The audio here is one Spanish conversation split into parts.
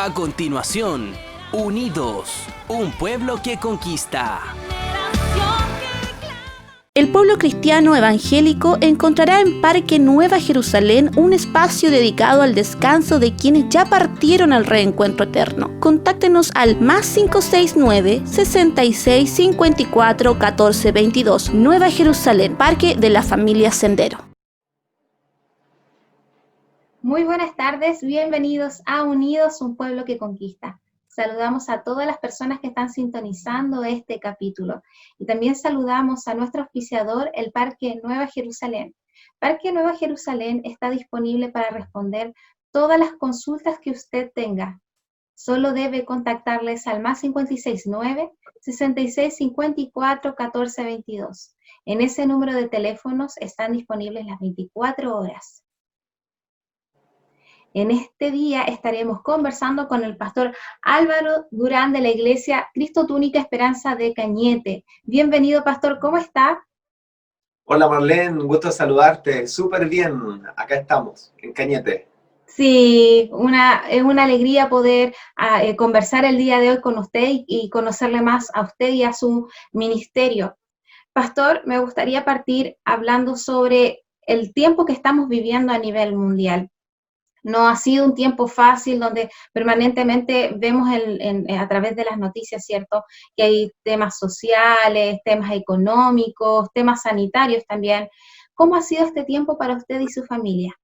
A continuación, Unidos, un pueblo que conquista. El pueblo cristiano evangélico encontrará en Parque Nueva Jerusalén un espacio dedicado al descanso de quienes ya partieron al reencuentro eterno. Contáctenos al +569 66 54 14 22. Nueva Jerusalén, Parque de la Familia Sendero. Muy buenas tardes, bienvenidos a Unidos, un pueblo que conquista. Saludamos a todas las personas que están sintonizando este capítulo y también saludamos a nuestro auspiciador, el Parque Nueva Jerusalén. Parque Nueva Jerusalén está disponible para responder todas las consultas que usted tenga. Solo debe contactarles al +569 66 54 14 22. En ese número de teléfonos están disponibles las 24 horas. En este día estaremos conversando con el pastor Álvaro Durán de la iglesia Cristo Tu Única Esperanza de Cañete. Bienvenido, pastor, ¿cómo está? Hola Marlene, un gusto saludarte, súper bien, acá estamos, en Cañete. Sí, es una alegría poder conversar el día de hoy con usted y conocerle más a usted y a su ministerio. Pastor, me gustaría partir hablando sobre el tiempo que estamos viviendo a nivel mundial. No ha sido un tiempo fácil donde permanentemente vemos a través de las noticias, ¿cierto?, que hay temas sociales, temas económicos, temas sanitarios también. ¿Cómo ha sido este tiempo para usted y su familia?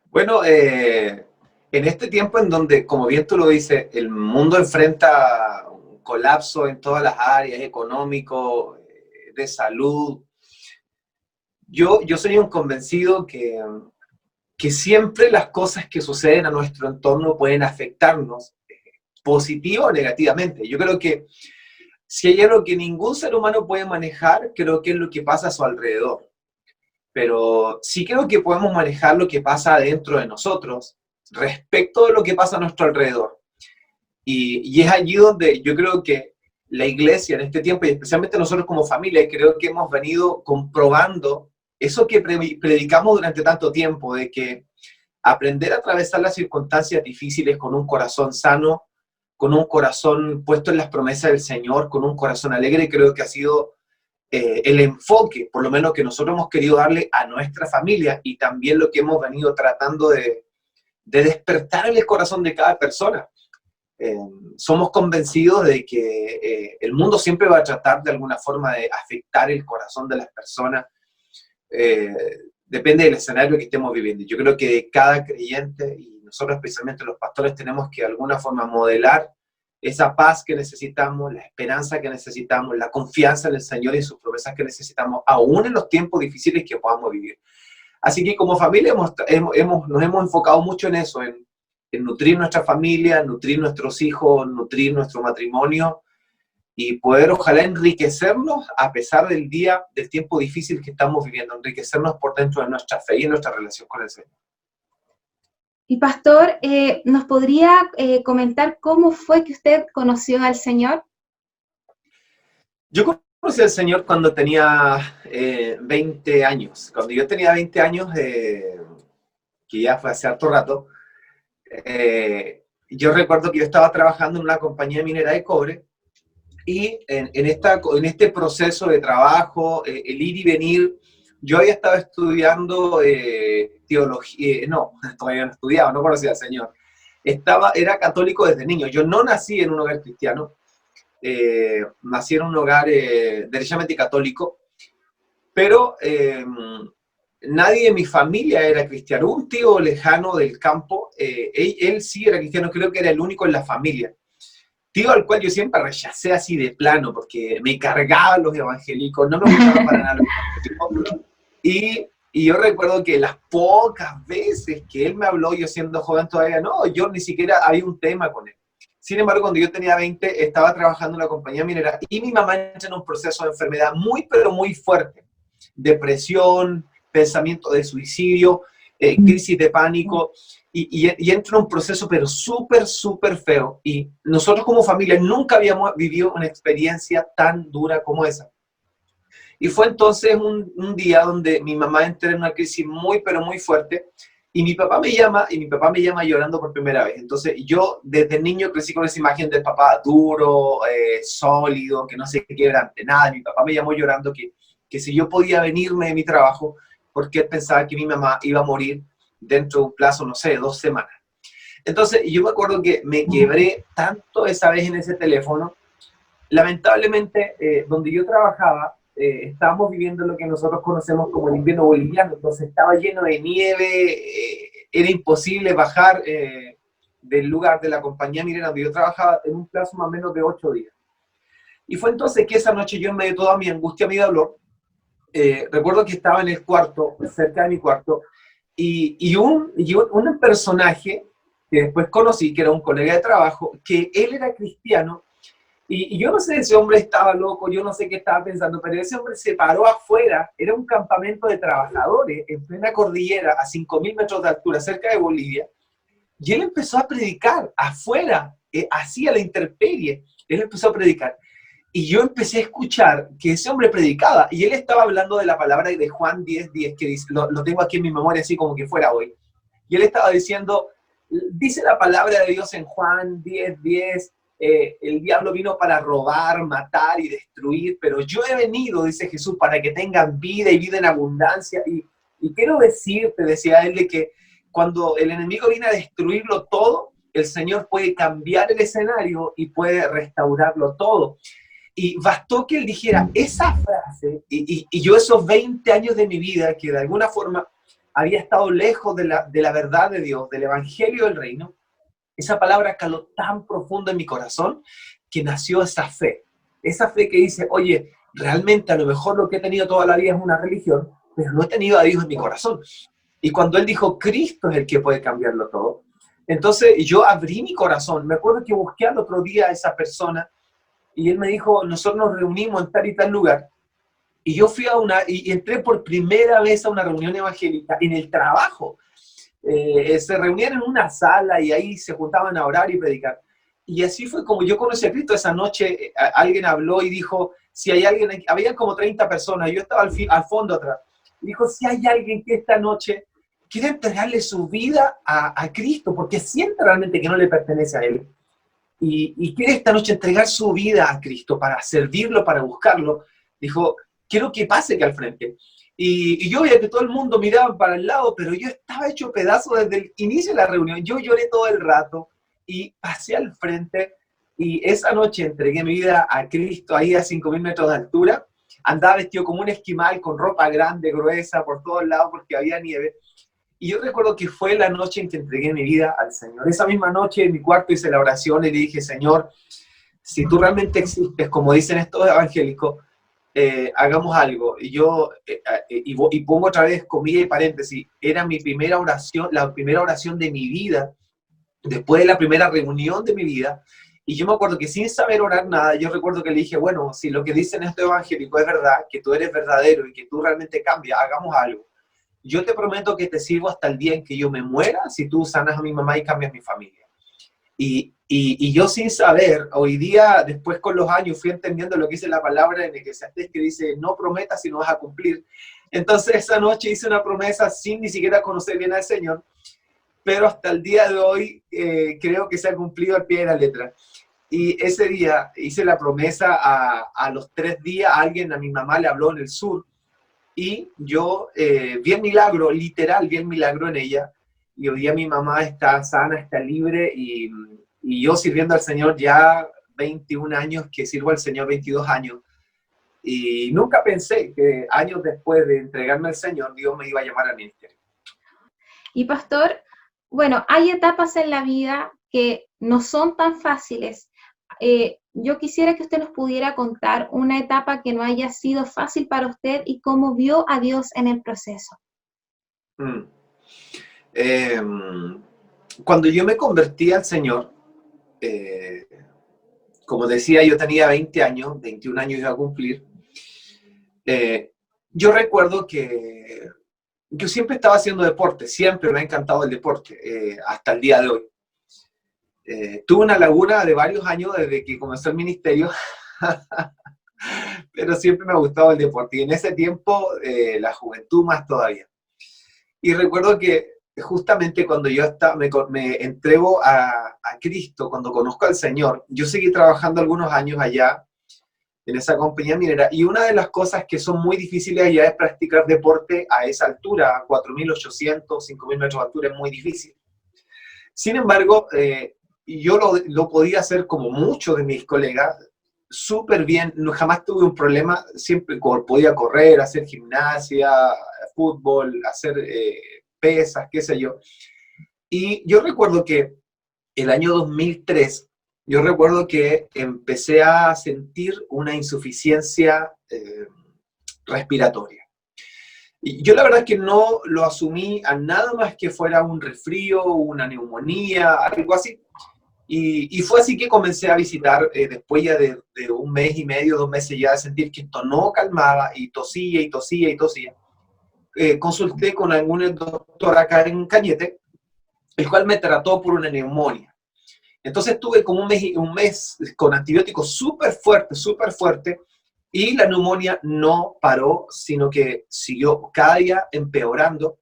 Bueno, en este tiempo en donde, como bien tú lo dices, el mundo enfrenta un colapso en todas las áreas, económico, de salud, yo soy un convencido que siempre las cosas que suceden a nuestro entorno pueden afectarnos, positivo o negativamente. Yo creo que si hay algo que ningún ser humano puede manejar, creo que es lo que pasa a su alrededor. Pero sí creo que podemos manejar lo que pasa dentro de nosotros respecto de lo que pasa a nuestro alrededor. Y es allí donde yo creo que la iglesia en este tiempo, y especialmente nosotros como familia, creo que hemos venido comprobando eso que predicamos durante tanto tiempo, de que aprender a atravesar las circunstancias difíciles con un corazón sano, con un corazón puesto en las promesas del Señor, con un corazón alegre, creo que ha sido el enfoque, por lo menos que nosotros hemos querido darle a nuestra familia y también lo que hemos venido tratando de despertar en el corazón de cada persona. Somos convencidos de que el mundo siempre va a tratar de alguna forma de afectar el corazón de las personas. Depende del escenario que estemos viviendo. Yo creo que cada creyente, y nosotros especialmente los pastores, tenemos que de alguna forma modelar esa paz que necesitamos, la esperanza que necesitamos, la confianza en el Señor y sus promesas que necesitamos, aún en los tiempos difíciles que podamos vivir. Así que como familia nos hemos enfocado mucho en eso, en nutrir nuestra familia, nutrir nuestros hijos, nutrir nuestro matrimonio y poder ojalá enriquecernos a pesar del tiempo difícil que estamos viviendo, enriquecernos por dentro de nuestra fe y nuestra relación con el Señor. Y pastor, ¿nos podría comentar cómo fue que usted conoció al Señor? Yo conocí al Señor cuando tenía 20 años. Cuando yo tenía 20 años, que ya fue hace harto rato, yo recuerdo que yo estaba trabajando en una compañía minera de cobre y en este proceso de trabajo, el ir y venir, yo había estado estudiando teología, no, todavía no estudiaba, no conocía al Señor. Era católico desde niño. Yo no nací en un hogar cristiano, nací en un hogar derechamente católico, pero nadie de mi familia era cristiano. Un tío lejano del campo, él sí era cristiano, creo que era el único en la familia. Tío al cual yo siempre rechacé así de plano, porque me cargaban los evangélicos, no me gustaban para nada los evangélicos. Y yo recuerdo que las pocas veces que él me habló, yo siendo joven todavía, no, yo ni siquiera había un tema con él. Sin embargo, cuando yo tenía 20, estaba trabajando en una compañía minera y mi mamá entra en un proceso de enfermedad muy, pero muy fuerte. Depresión, pensamiento de suicidio, crisis de pánico. Y entra en un proceso pero súper, súper feo. Y nosotros como familia nunca habíamos vivido una experiencia tan dura como esa. Y fue entonces un día donde mi mamá entró en una crisis muy, pero muy fuerte. Y mi papá me llama llorando por primera vez. Entonces yo desde niño crecí con esa imagen del papá duro, sólido, que no se quiebra ante nada. Mi papá me llamó llorando que si yo podía venirme de mi trabajo, porque él pensaba que mi mamá iba a morir dentro de un plazo, no sé, de 2 semanas. Entonces yo me acuerdo que me quebré tanto esa vez en ese teléfono. Lamentablemente, donde yo trabajaba, estábamos viviendo lo que nosotros conocemos como el invierno boliviano, entonces estaba lleno de nieve, era imposible bajar del lugar de la compañía minera donde yo trabajaba en un plazo más o menos de 8 días. Y fue entonces que esa noche yo en medio de toda mi angustia, mi dolor, recuerdo que estaba en el cuarto, cerca de mi cuarto, y un personaje que después conocí, que era un colega de trabajo, que él era cristiano. Y yo no sé, ese hombre estaba loco, yo no sé qué estaba pensando, pero ese hombre se paró afuera, era un campamento de trabajadores en plena cordillera, a 5.000 metros de altura, cerca de Bolivia, y él empezó a predicar afuera, hacia la intemperie, él empezó a predicar. Y yo empecé a escuchar que ese hombre predicaba, y él estaba hablando de la palabra de Juan 10:10, que dice, lo tengo aquí en mi memoria así como que fuera hoy, y él estaba diciendo, dice la palabra de Dios en Juan 10:10, el diablo vino para robar, matar y destruir, pero yo he venido, dice Jesús, para que tengan vida y vida en abundancia. Y quiero decirte, decía él, de que cuando el enemigo viene a destruirlo todo, el Señor puede cambiar el escenario y puede restaurarlo todo. Y bastó que él dijera esa frase, y yo esos 20 años de mi vida, que de alguna forma había estado lejos de la verdad de Dios, del evangelio del reino, esa palabra caló tan profundo en mi corazón que nació esa fe que dice, oye, realmente a lo mejor lo que he tenido toda la vida es una religión, pero no he tenido a Dios en mi corazón. Y cuando él dijo, Cristo es el que puede cambiarlo todo, entonces yo abrí mi corazón. Me acuerdo que busqué al otro día a esa persona y él me dijo, nosotros nos reunimos en tal y tal lugar. Y yo fui y entré por primera vez a una reunión evangélica en el trabajo. Se reunían en una sala y ahí se juntaban a orar y predicar. Y así fue como yo conocí a Cristo. Esa noche alguien habló y dijo, si hay alguien, había como 30 personas, yo estaba al fondo atrás. Y dijo, si hay alguien que esta noche quiere entregarle su vida a Cristo, porque siente realmente que no le pertenece a Él, y quiere esta noche entregar su vida a Cristo para servirlo, para buscarlo, dijo, quiero que pase aquí al frente. Y yo veía que todo el mundo miraba para el lado, pero yo estaba hecho pedazo desde el inicio de la reunión. Yo lloré todo el rato y pasé al frente y esa noche entregué mi vida a Cristo ahí a 5.000 metros de altura. Andaba vestido como un esquimal con ropa grande, gruesa, por todos lados porque había nieve. Y yo recuerdo que fue la noche en que entregué mi vida al Señor. Esa misma noche en mi cuarto hice la oración y le dije, Señor, si tú realmente existes, como dicen estos evangélicos, hagamos algo. Y yo, y pongo otra vez comilla y paréntesis, era mi primera oración, la primera oración de mi vida, después de la primera reunión de mi vida, y yo me acuerdo que sin saber orar nada, yo recuerdo que le dije, bueno, si lo que dicen estos evangélicos es verdad, que tú eres verdadero y que tú realmente cambias, hagamos algo. Yo te prometo que te sirvo hasta el día en que yo me muera, si tú sanas a mi mamá y cambias mi familia. Y yo sin saber, hoy día, después con los años, fui entendiendo lo que dice la palabra en Eclesiastés, que dice, no prometas si no vas a cumplir. Entonces esa noche hice una promesa sin ni siquiera conocer bien al Señor, pero hasta el día de hoy creo que se ha cumplido al pie de la letra. Y ese día hice la promesa, a los 3 días alguien, a mi mamá le habló en el sur, y yo vi el milagro, literal, vi el milagro en ella, y hoy día mi mamá está sana, está libre, y yo sirviendo al Señor ya 21 años, que sirvo al Señor 22 años, y nunca pensé que años después de entregarme al Señor, Dios me iba a llamar al ministerio. Y pastor, bueno, hay etapas en la vida que no son tan fáciles. Yo quisiera que usted nos pudiera contar una etapa que no haya sido fácil para usted y cómo vio a Dios en el proceso. Cuando yo me convertí al Señor, como decía, yo tenía 20 años, 21 años iba a cumplir. Yo recuerdo que yo siempre estaba haciendo deporte, siempre me ha encantado el deporte, hasta el día de hoy. Tuve una laguna de varios años desde que comenzó el ministerio, pero siempre me ha gustado el deporte, y en ese tiempo la juventud más todavía. Y recuerdo que justamente cuando yo me entrego a Cristo, cuando conozco al Señor, yo seguí trabajando algunos años allá en esa compañía minera, y una de las cosas que son muy difíciles allá es practicar deporte a esa altura, a 4.800, 5.000 metros de altura, es muy difícil. Sin embargo, yo lo podía hacer como muchos de mis colegas, súper bien, no, jamás tuve un problema, siempre podía correr, hacer gimnasia, fútbol, hacer pesas, qué sé yo. Y yo recuerdo que el año 2003, yo recuerdo que empecé a sentir una insuficiencia respiratoria. Y yo la verdad es que no lo asumí a nada más que fuera un resfrío, una neumonía, algo así. Y fue así que comencé a visitar, después ya de un mes y medio, 2 meses ya de sentir que esto no calmaba, y tosía, y tosía, y tosía. Consulté con algún doctor acá en Cañete, el cual me trató por una neumonía. Entonces tuve como un mes con antibióticos súper fuerte, y la neumonía no paró, sino que siguió cada día empeorando.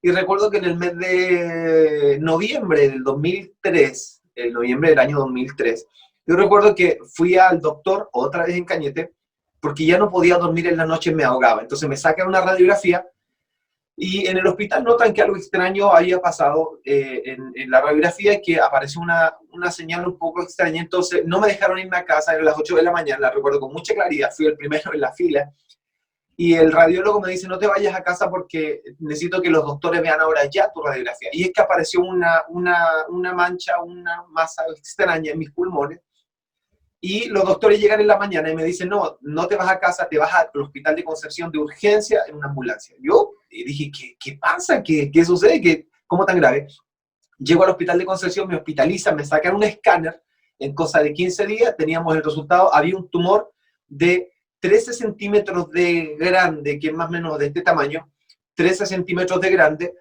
Y recuerdo que en el mes de noviembre del 2003, el noviembre del año 2003, yo recuerdo que fui al doctor otra vez en Cañete, porque ya no podía dormir en la noche, me ahogaba. Entonces me sacan una radiografía, y en el hospital notan que algo extraño había pasado en la radiografía, que apareció una señal un poco extraña. Entonces no me dejaron irme a casa, eran las 8 de la mañana, la recuerdo con mucha claridad, fui el primero en la fila, y el radiólogo me dice, no te vayas a casa porque necesito que los doctores vean ahora ya tu radiografía. Y es que apareció una mancha, una masa extraña en mis pulmones, y los doctores llegan en la mañana y me dicen, no, no te vas a casa, te vas al hospital de Concepción de urgencia en una ambulancia. Yo dije, ¿qué pasa? ¿Qué sucede? ¿Cómo tan grave? Llego al hospital de Concepción, me hospitalizan, me sacan un escáner, en cosa de 15 días teníamos el resultado, había un tumor de 13 centímetros de grande, que es más o menos de este tamaño, 13 centímetros de grande,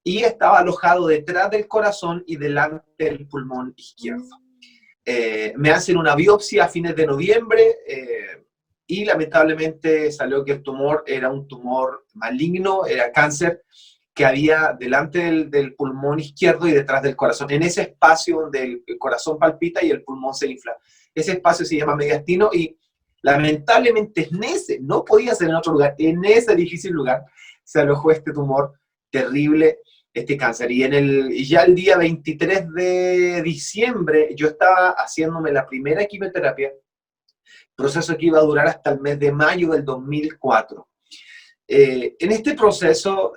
y estaba alojado detrás del corazón y delante del pulmón izquierdo. Me hacen una biopsia a fines de noviembre, y lamentablemente salió que el tumor era un tumor maligno, era cáncer que había delante del pulmón izquierdo y detrás del corazón, en ese espacio donde el corazón palpita y el pulmón se infla. Ese espacio se llama mediastino, y lamentablemente no podía ser en otro lugar, en ese difícil lugar se alojó este tumor terrible, este cáncer. Y ya el día 23 de diciembre yo estaba haciéndome la primera quimioterapia, proceso que iba a durar hasta el mes de mayo del 2004. En este proceso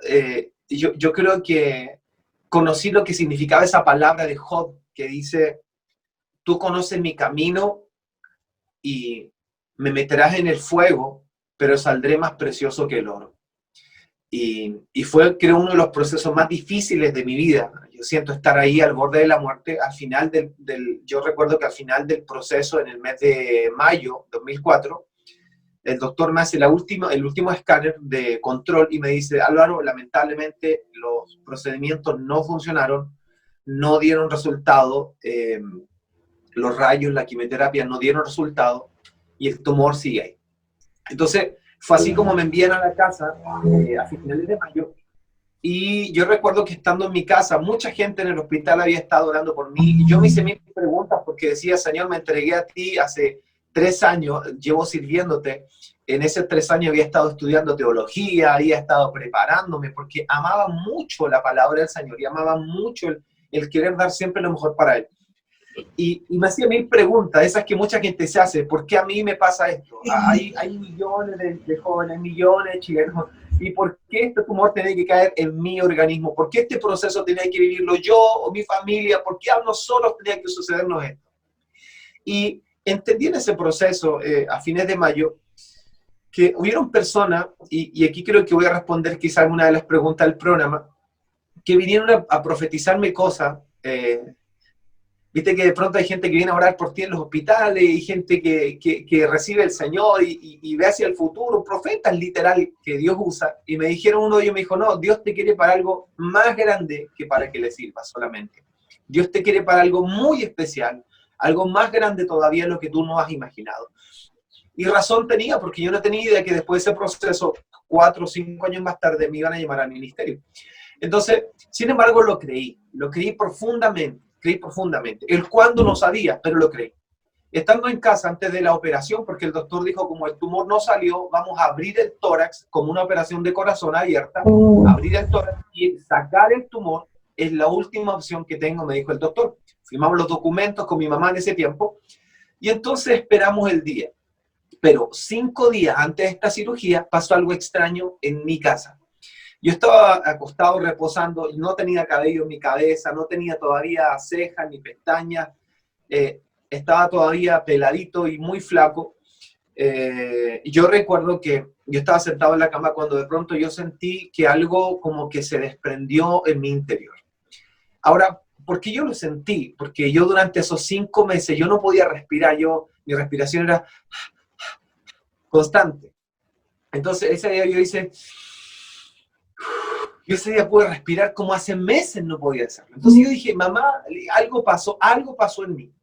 yo creo que conocí lo que significaba esa palabra de Job, que dice, tú conoces mi camino y me meterás en el fuego, pero saldré más precioso que el oro. Y fue, creo, uno de los procesos más difíciles de mi vida. Yo siento estar ahí al borde de la muerte. Al final yo recuerdo que al final del proceso, en el mes de mayo de 2004, el doctor me hace el último escáner de control y me dice, Álvaro, lamentablemente los procedimientos no funcionaron, no dieron resultado, los rayos, la quimioterapia no dieron resultado, y el tumor sigue ahí. Entonces, fue así como me envían a la casa a finales de mayo, y yo recuerdo que estando en mi casa, mucha gente en el hospital había estado orando por mí, y yo me hice mil preguntas porque decía, Señor, me entregué a ti hace 3 años, llevo sirviéndote, en esos 3 años había estado estudiando teología, había estado preparándome, porque amaba mucho la palabra del Señor, y amaba mucho el querer dar siempre lo mejor para Él. Y me hacía mil preguntas, esas que mucha gente se hace, ¿por qué a mí me pasa esto? Hay millones de jóvenes, millones de chilenos, ¿y por qué este tumor tiene que caer en mi organismo? ¿Por qué este proceso tenía que vivirlo yo o mi familia? ¿Por qué a nosotros tenía que sucedernos esto? Y entendí en ese proceso, a fines de mayo, que hubieron personas, y aquí creo que voy a responder quizá alguna de las preguntas del programa, que vinieron a profetizarme cosas. Viste que de pronto hay gente que viene a orar por ti en los hospitales, y gente que recibe el Señor y ve hacia el futuro, profetas literal que Dios usa, y me dijeron, uno de ellos me dijo, no, Dios te quiere para algo más grande que para que le sirvas solamente. Dios te quiere para algo muy especial, algo más grande todavía de lo que tú no has imaginado. Y razón tenía, porque yo no tenía idea que después de ese proceso, 4 o 5 años más tarde, me iban a llamar al ministerio. Entonces, sin embargo, lo creí profundamente. El cuándo no sabía, pero lo creí. Estando en casa antes de la operación, porque el doctor dijo, como el tumor no salió, vamos a abrir el tórax como una operación de corazón abierta, abrir el tórax y sacar el tumor es la última opción que tengo, me dijo el doctor. Firmamos los documentos con mi mamá en ese tiempo y entonces esperamos el día. Pero 5 días antes de esta cirugía pasó algo extraño en mi casa. Yo estaba acostado reposando, no tenía cabello en mi cabeza, no tenía todavía cejas ni pestañas, estaba todavía peladito y muy flaco. Yo recuerdo que yo estaba sentado en la cama cuando de pronto yo sentí que algo como que se desprendió en mi interior. Ahora, ¿por qué yo lo sentí? Porque yo durante esos 5 meses yo no podía respirar, mi respiración era constante. Entonces ese día yo ese día pude respirar como hace meses no podía hacerlo. Entonces yo dije, mamá, algo pasó en mí.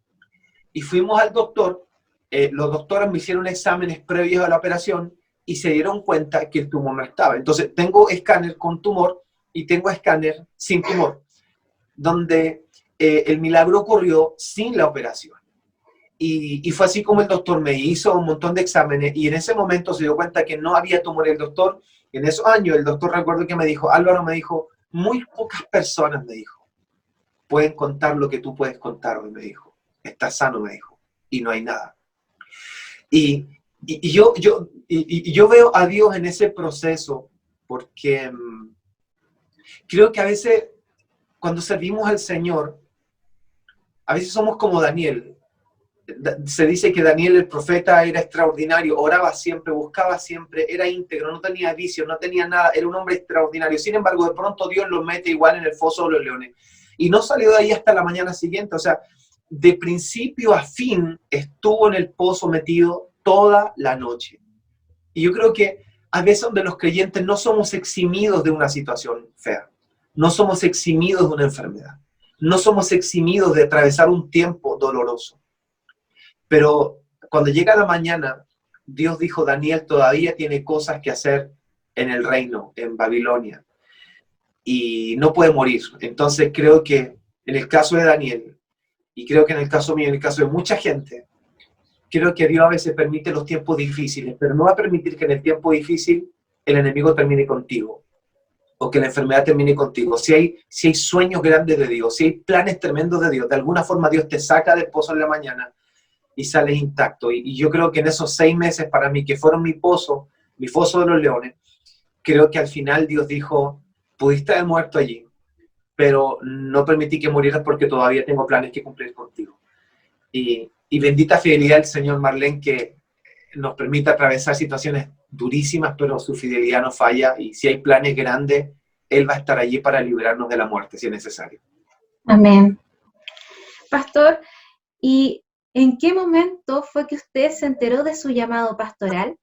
Y fuimos al doctor, los doctores me hicieron exámenes previos a la operación y se dieron cuenta que el tumor no estaba. Entonces tengo escáner con tumor y tengo escáner sin tumor, donde el milagro ocurrió sin la operación. Y fue así como el doctor me hizo un montón de exámenes y en ese momento se dio cuenta que no había tumor. El doctor, en esos años, el doctor recuerdo que me dijo, Álvaro, me dijo, muy pocas personas, me dijo, pueden contar lo que tú puedes contar hoy, me dijo. Estás sano, me dijo, y no hay nada. Y yo veo a Dios en ese proceso porque creo que a veces cuando servimos al Señor, a veces somos como Daniel. Se dice que Daniel el profeta era extraordinario, oraba siempre, buscaba siempre, era íntegro, no tenía vicio, no tenía nada, era un hombre extraordinario. Sin embargo, de pronto Dios lo mete igual en el foso de los leones. Y no salió de ahí hasta la mañana siguiente. O sea, de principio a fin estuvo en el pozo metido toda la noche. Y yo creo que a veces donde los creyentes no somos eximidos de una situación fea, no somos eximidos de una enfermedad, no somos eximidos de atravesar un tiempo doloroso. Pero cuando llega la mañana, Dios dijo, Daniel todavía tiene cosas que hacer en el reino, en Babilonia, y no puede morir. Entonces creo que en el caso de Daniel, y creo que en el caso mío, en el caso de mucha gente, creo que Dios a veces permite los tiempos difíciles, pero no va a permitir que en el tiempo difícil el enemigo termine contigo, o que la enfermedad termine contigo. Si hay sueños grandes de Dios, si hay planes tremendos de Dios, de alguna forma Dios te saca del pozo en la mañana, y sales intacto. Y yo creo que en esos 6 meses para mí, que fueron mi foso de los leones, creo que al final Dios dijo, pudiste haber muerto allí, pero no permití que murieras porque todavía tengo planes que cumplir contigo. Y bendita fidelidad del Señor, Marlene, que nos permite atravesar situaciones durísimas, pero su fidelidad no falla, y si hay planes grandes, Él va a estar allí para liberarnos de la muerte, si es necesario. Amén. Pastor, ¿y en qué momento fue que usted se enteró de su llamado pastoral?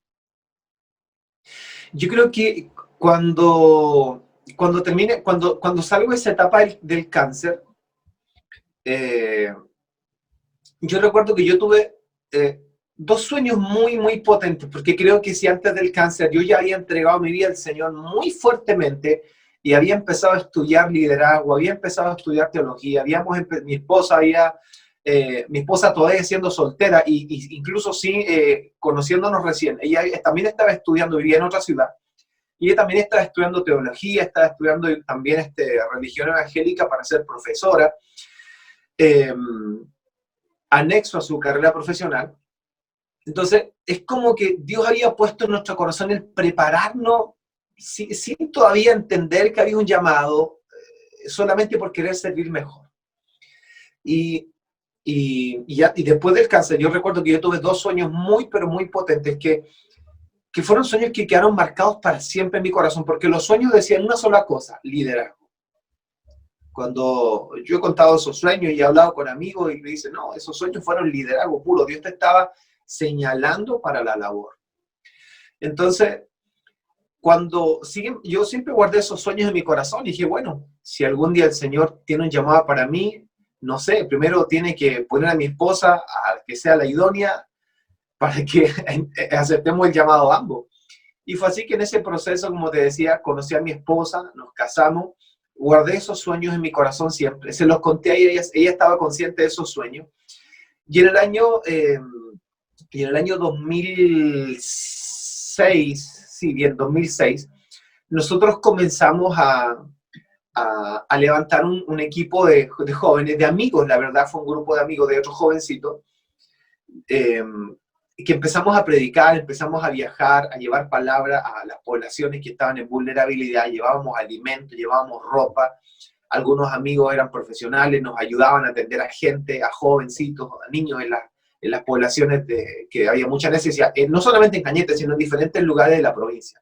Yo creo que cuando salgo de esa etapa del cáncer, yo recuerdo que yo tuve 2 sueños muy, muy potentes, porque creo que si antes del cáncer yo ya había entregado mi vida al Señor muy fuertemente y había empezado a estudiar liderazgo, había empezado a estudiar teología, mi esposa todavía siendo soltera, y incluso sí conociéndonos recién, ella también estaba estudiando, vivía en otra ciudad, y ella también estaba estudiando teología, estaba estudiando también religión evangélica para ser profesora, anexo a su carrera profesional. Entonces, es como que Dios había puesto en nuestro corazón el prepararnos sin todavía entender que había un llamado, solamente por querer servir mejor. Y después del cáncer, yo recuerdo que yo tuve 2 sueños muy, pero muy potentes, que fueron sueños que quedaron marcados para siempre en mi corazón, porque los sueños decían una sola cosa: liderazgo. Cuando yo he contado esos sueños y he hablado con amigos y me dicen, no, esos sueños fueron liderazgo puro, Dios te estaba señalando para la labor. Entonces, yo siempre guardé esos sueños en mi corazón y dije, bueno, si algún día el Señor tiene un llamado para mí, no sé, primero tiene que poner a mi esposa a que sea la idónea para que aceptemos el llamado a ambos. Y fue así que en ese proceso, como te decía, conocí a mi esposa, nos casamos, guardé esos sueños en mi corazón siempre. Se los conté a ella, ella estaba consciente de esos sueños. Y en el año 2006, sí, bien, 2006, nosotros comenzamos a levantar un equipo de jóvenes, de amigos, la verdad fue un grupo de amigos, de otros jovencitos, que empezamos a predicar, empezamos a viajar, a llevar palabra a las poblaciones que estaban en vulnerabilidad, llevábamos alimentos, llevábamos ropa, algunos amigos eran profesionales, nos ayudaban a atender a gente, a jovencitos, a niños en las poblaciones que había mucha necesidad, no solamente en Cañete, sino en diferentes lugares de la provincia.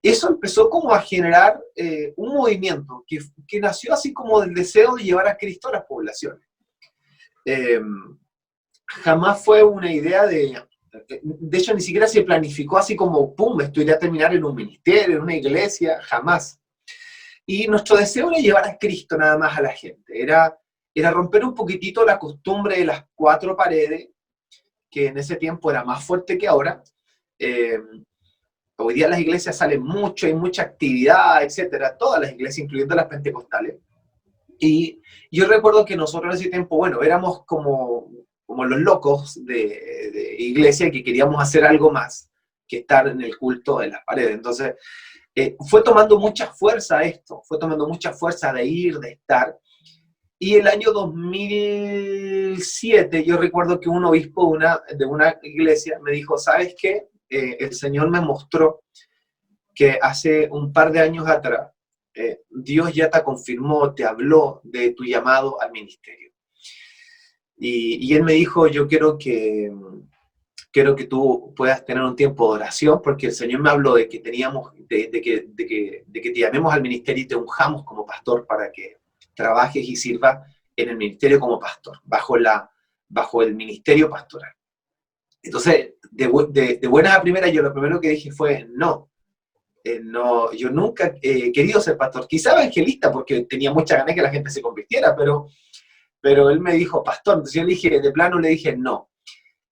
Eso empezó como a generar un movimiento que nació así como del deseo de llevar a Cristo a las poblaciones. Jamás fue una idea de hecho ni siquiera se planificó así como, pum, esto iría a terminar en un ministerio, en una iglesia, jamás. Y nuestro deseo era llevar a Cristo nada más a la gente, era romper un poquitito la costumbre de las cuatro paredes, que en ese tiempo era más fuerte que ahora. Hoy día las iglesias salen mucho, hay mucha actividad, etcétera, todas las iglesias, incluyendo las pentecostales. Y yo recuerdo que nosotros en ese tiempo, bueno, éramos como los locos de iglesia que queríamos hacer algo más que estar en el culto de las paredes. Entonces, fue tomando mucha fuerza esto, fue tomando mucha fuerza de ir, de estar. Y el año 2007, yo recuerdo que un obispo de una iglesia me dijo, ¿sabes qué? El Señor me mostró que hace un par de años atrás, Dios ya te confirmó, te habló de tu llamado al ministerio. Y él me dijo, yo quiero que tú puedas tener un tiempo de oración, porque el Señor me habló de que teníamos, de que te llamemos al ministerio y te unjamos como pastor para que trabajes y sirvas en el ministerio como pastor, bajo el ministerio pastoral. Entonces, de buenas a primeras, yo lo primero que dije fue, no, yo nunca he querido ser pastor, quizá evangelista, porque tenía mucha ganas que la gente se convirtiera, pero él me dijo, pastor, entonces yo le dije, de plano le dije, no.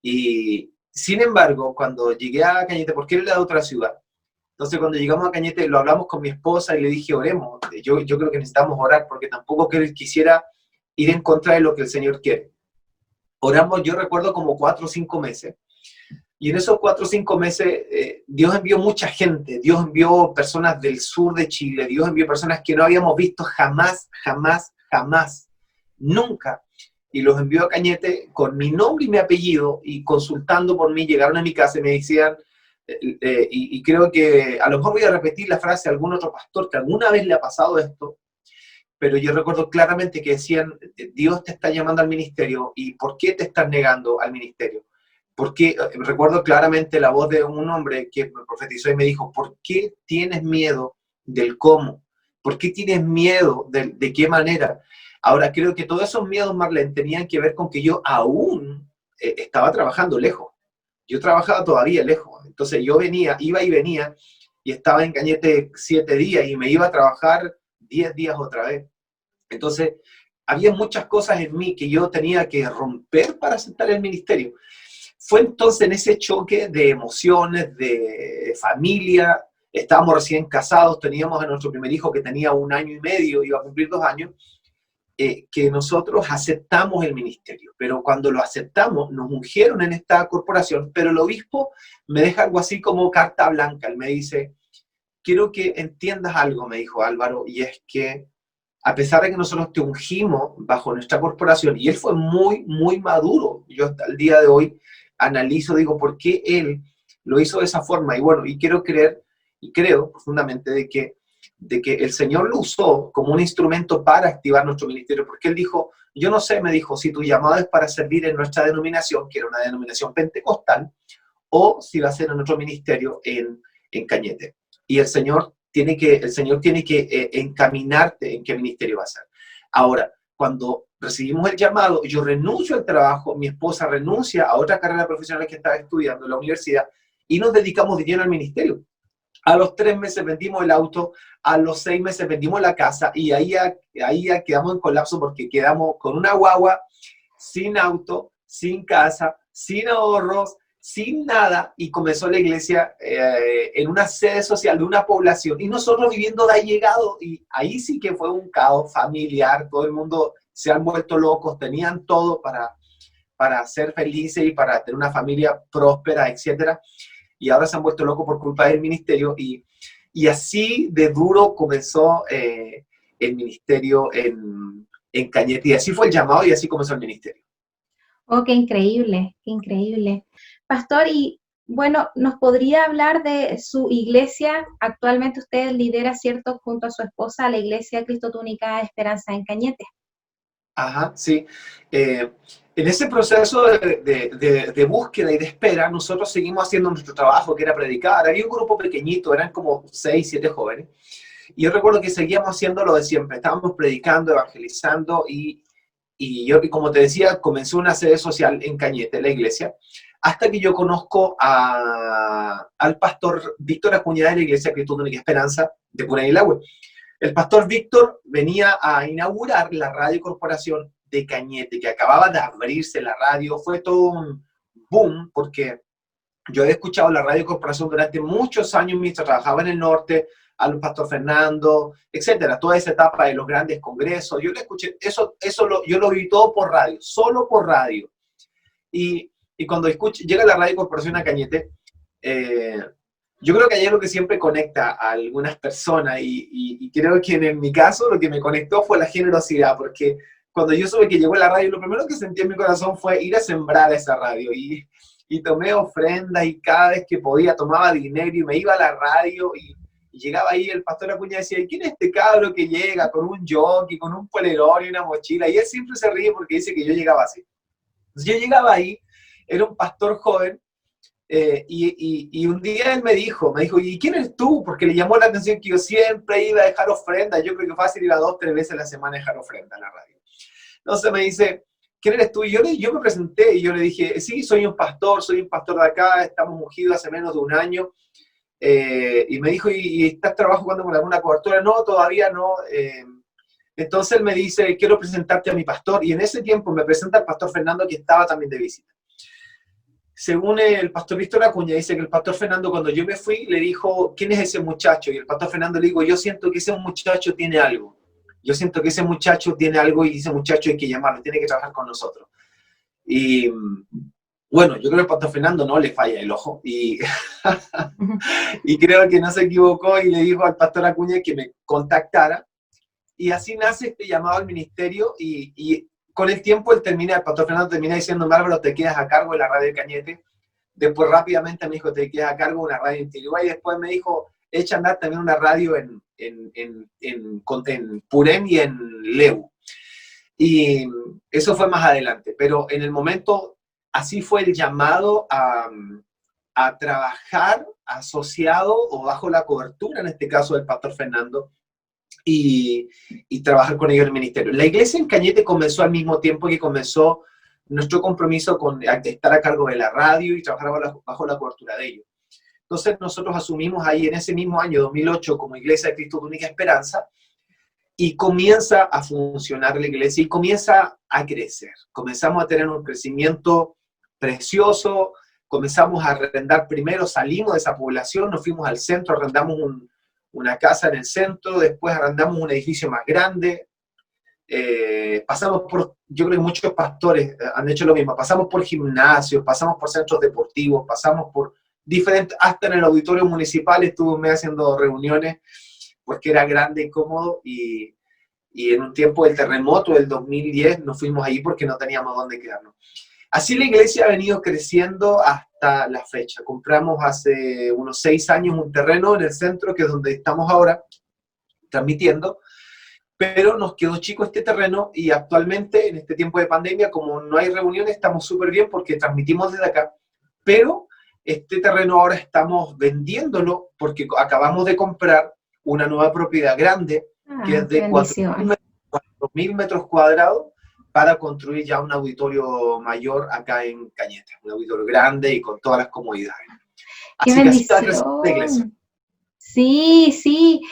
Y sin embargo, cuando llegué a Cañete, porque él era de otra ciudad, entonces cuando llegamos a Cañete, lo hablamos con mi esposa y le dije, oremos, yo creo que necesitamos orar, porque tampoco que él quisiera ir en contra de lo que el Señor quiere. Oramos, yo recuerdo, como 4 o 5 meses. Y en esos 4 o 5 meses, Dios envió mucha gente. Dios envió personas del sur de Chile. Dios envió personas que no habíamos visto jamás, nunca. Y los envió a Cañete con mi nombre y mi apellido, y consultando por mí, llegaron a mi casa y me decían, y creo que a lo mejor voy a repetir la frase de algún otro pastor que alguna vez le ha pasado esto, pero yo recuerdo claramente que decían, Dios te está llamando al ministerio, ¿y por qué te estás negando al ministerio? Porque recuerdo claramente la voz de un hombre que me profetizó y me dijo, ¿por qué tienes miedo del cómo? ¿Por qué tienes miedo de qué manera? Ahora, creo que todos esos miedos, Marlene, tenían que ver con que yo aún estaba trabajando lejos. Yo trabajaba todavía lejos. Entonces yo iba y venía, y estaba en Cañete 7 días, y me iba a trabajar 10 días otra vez. Entonces, había muchas cosas en mí que yo tenía que romper para aceptar el ministerio. Fue entonces en ese choque de emociones, de familia, estábamos recién casados, teníamos a nuestro primer hijo que tenía 1 año y medio, iba a cumplir 2 años, que nosotros aceptamos el ministerio. Pero cuando lo aceptamos, nos ungieron en esta corporación, pero el obispo me deja algo así como carta blanca. Él me dice, quiero que entiendas algo, me dijo Álvaro, y es que a pesar de que nosotros te ungimos bajo nuestra corporación, y él fue muy, muy maduro, yo hasta el día de hoy analizo, digo, ¿por qué él lo hizo de esa forma? Y bueno, y quiero creer, y creo profundamente de que el Señor lo usó como un instrumento para activar nuestro ministerio, porque él dijo, yo no sé, me dijo, si tu llamado es para servir en nuestra denominación, que era una denominación pentecostal, o si va a ser en nuestro ministerio en Cañete. Y el Señor tiene que encaminarte en qué ministerio va a ser. Ahora, cuando recibimos el llamado, yo renuncio al trabajo, mi esposa renuncia a otra carrera profesional que estaba estudiando en la universidad, y nos dedicamos de lleno al ministerio. A los 3 meses vendimos el auto, a los 6 meses vendimos la casa, y ahí ya quedamos en colapso, porque quedamos con una guagua, sin auto, sin casa, sin ahorros, sin nada, y comenzó la iglesia en una sede social de una población, y nosotros viviendo de allegado, y ahí sí que fue un caos familiar, todo el mundo se han vuelto locos, tenían todo para ser felices y para tener una familia próspera, etcétera, y ahora se han vuelto locos por culpa del ministerio, y así de duro comenzó el ministerio en Cañete, y así fue el llamado y así comenzó el ministerio. Oh, qué increíble, qué increíble. Pastor, y bueno, ¿nos podría hablar de su iglesia? Actualmente usted lidera, ¿cierto?, junto a su esposa, la Iglesia Cristo Túnica Esperanza en Cañete. Ajá, sí. En ese proceso de búsqueda y de espera, nosotros seguimos haciendo nuestro trabajo, que era predicar. Había un grupo pequeñito, eran como 6, 7 jóvenes. Y yo recuerdo que seguíamos haciendo lo de siempre. Estábamos predicando, evangelizando y yo, como te decía, comencé una sede social en Cañete, la iglesia, hasta que yo conozco al pastor Víctor Acuña de la Iglesia Cristo Única Esperanza de Punailahue. El pastor Víctor venía a inaugurar la Radio Corporación de Cañete, que acababa de abrirse la radio. Fue todo un boom, porque yo he escuchado la Radio Corporación durante muchos años mientras trabajaba en el norte, al pastor Fernando, etcétera, toda esa etapa de los grandes congresos. Yo le escuché, yo lo vi todo por radio, solo por radio. Y cuando llega la Radio Corporación a Cañete, yo creo que hay algo que siempre conecta a algunas personas y creo que en mi caso lo que me conectó fue la generosidad, porque cuando yo supe que llegó la radio, lo primero que sentí en mi corazón fue ir a sembrar a esa radio y tomé ofrendas y cada vez que podía tomaba dinero y me iba a la radio y llegaba ahí el pastor Acuña y decía, ¿quién es este cabro que llega con un jockey, con un polerón y una mochila? Y él siempre se ríe porque dice que yo llegaba así. Entonces yo llegaba ahí, era un pastor joven, y un día él me dijo, ¿y quién eres tú? Porque le llamó la atención que yo siempre iba a dejar ofrendas. Yo creo que fácil iba 2 o 3 veces a la semana a dejar ofrendas a la radio. Entonces me dice, ¿quién eres tú? Y yo me presenté y yo le dije, sí, soy un pastor de acá, estamos ungidos hace menos de un año. Y me dijo, ¿y estás trabajando con alguna cobertura? No, todavía no. Entonces él me dice, quiero presentarte a mi pastor. Y en ese tiempo me presenta al pastor Fernando, que estaba también de visita. Según el pastor Víctor Acuña, dice que el pastor Fernando, cuando yo me fui, le dijo, ¿quién es ese muchacho? Y el pastor Fernando le dijo, yo siento que ese muchacho tiene algo. Yo siento que ese muchacho tiene algo y ese muchacho hay que llamarlo, tiene que trabajar con nosotros. Y bueno, yo creo que el pastor Fernando no le falla el ojo y creo que no se equivocó y le dijo al pastor Acuña que me contactara. Y así nace este llamado al ministerio y con el tiempo el pastor Fernando termina diciendo, Álvaro, te quedas a cargo de la radio de Cañete. Después rápidamente me dijo, te quedas a cargo de una radio en Tiriguay. Y después me dijo, echa a andar también una radio en Purem y en Leu. Y eso fue más adelante. Pero en el momento, así fue el llamado a trabajar asociado o bajo la cobertura, en este caso del pastor Fernando, y trabajar con ellos en el ministerio. La iglesia en Cañete comenzó al mismo tiempo que comenzó nuestro compromiso con estar a cargo de la radio y trabajar bajo la cobertura de ellos. Entonces nosotros asumimos ahí en ese mismo año, 2008, como Iglesia de Cristo Única Esperanza, y comienza a funcionar la iglesia y comienza a crecer. Comenzamos a tener un crecimiento precioso, comenzamos a arrendar primero, salimos de esa población, nos fuimos al centro, arrendamos una casa en el centro, después arrendamos un edificio más grande, pasamos por, yo creo que muchos pastores han hecho lo mismo, pasamos por gimnasios, pasamos por centros deportivos, pasamos por diferentes, hasta en el auditorio municipal estuve haciendo reuniones porque era grande y cómodo y en un tiempo del terremoto del 2010 nos fuimos ahí porque no teníamos dónde quedarnos. Así la iglesia ha venido creciendo hasta la fecha. Compramos hace unos 6 años un terreno en el centro, que es donde estamos ahora transmitiendo, pero nos quedó chico este terreno y actualmente en este tiempo de pandemia, como no hay reuniones, estamos súper bien porque transmitimos desde acá, pero este terreno ahora estamos vendiéndolo porque acabamos de comprar una nueva propiedad grande, que es de 4.000 metros cuadrados, para construir ya un auditorio mayor acá en Cañete, un auditorio grande y con todas las comodidades. ¡Qué Así bendición! que así está creciendo la iglesia. Sí, sí.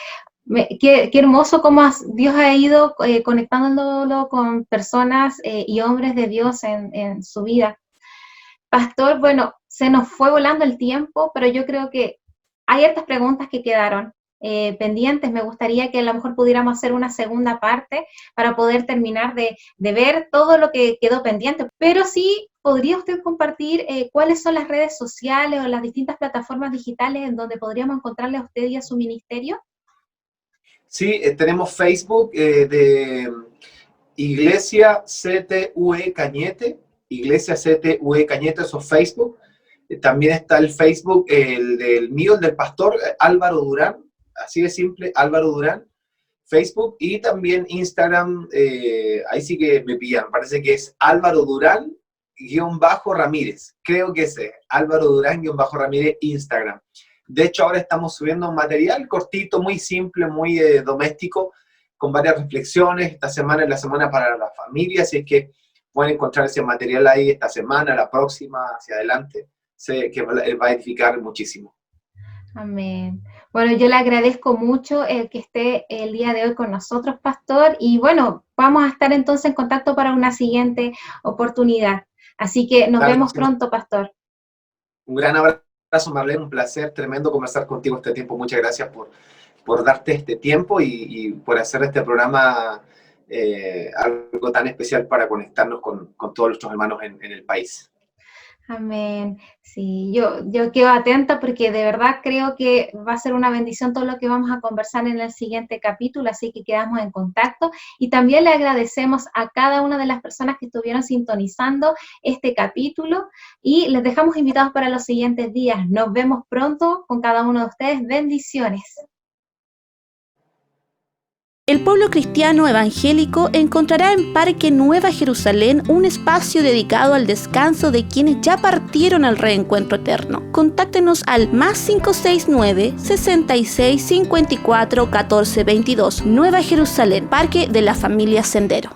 Qué hermoso cómo Dios ha ido conectándolo con personas y hombres de Dios en su vida. Pastor, bueno, se nos fue volando el tiempo, pero yo creo que hay hartas preguntas que quedaron pendientes. Me gustaría que a lo mejor pudiéramos hacer una segunda parte para poder terminar de ver todo lo que quedó pendiente. Pero sí, ¿podría usted compartir cuáles son las redes sociales o las distintas plataformas digitales en donde podríamos encontrarle a usted y a su ministerio? Sí, tenemos Facebook de Iglesia CTUE Cañete, Iglesia CTUE Cañete, eso es Facebook. También está el Facebook, el del mío, el del pastor Álvaro Durán, así de simple, Álvaro Durán, Facebook, y también Instagram, ahí sí que me pillan, parece que es Álvaro Durán-Ramírez, creo que es Álvaro Durán-Ramírez Instagram. De hecho, ahora estamos subiendo un material cortito, muy simple, muy doméstico, con varias reflexiones. Esta semana es la semana para la familia, así es que pueden encontrar ese material ahí esta semana, la próxima, hacia adelante. Sé que va a edificar muchísimo. Amén. Bueno, yo le agradezco mucho el que esté el día de hoy con nosotros, pastor, y bueno, vamos a estar entonces en contacto para una siguiente oportunidad. Así que nos vemos pronto, pastor. Un gran abrazo, Marlene, un placer tremendo conversar contigo este tiempo. Muchas gracias por darte este tiempo y por hacer este programa algo tan especial para conectarnos con todos nuestros hermanos en el país. Amén. Sí, yo quedo atenta porque de verdad creo que va a ser una bendición todo lo que vamos a conversar en el siguiente capítulo, así que quedamos en contacto. Y también le agradecemos a cada una de las personas que estuvieron sintonizando este capítulo y les dejamos invitados para los siguientes días. Nos vemos pronto con cada uno de ustedes. Bendiciones. El pueblo cristiano evangélico encontrará en Parque Nueva Jerusalén un espacio dedicado al descanso de quienes ya partieron al reencuentro eterno. Contáctenos al +569 66 54 14 22. Nueva Jerusalén, Parque de la Familia Sendero.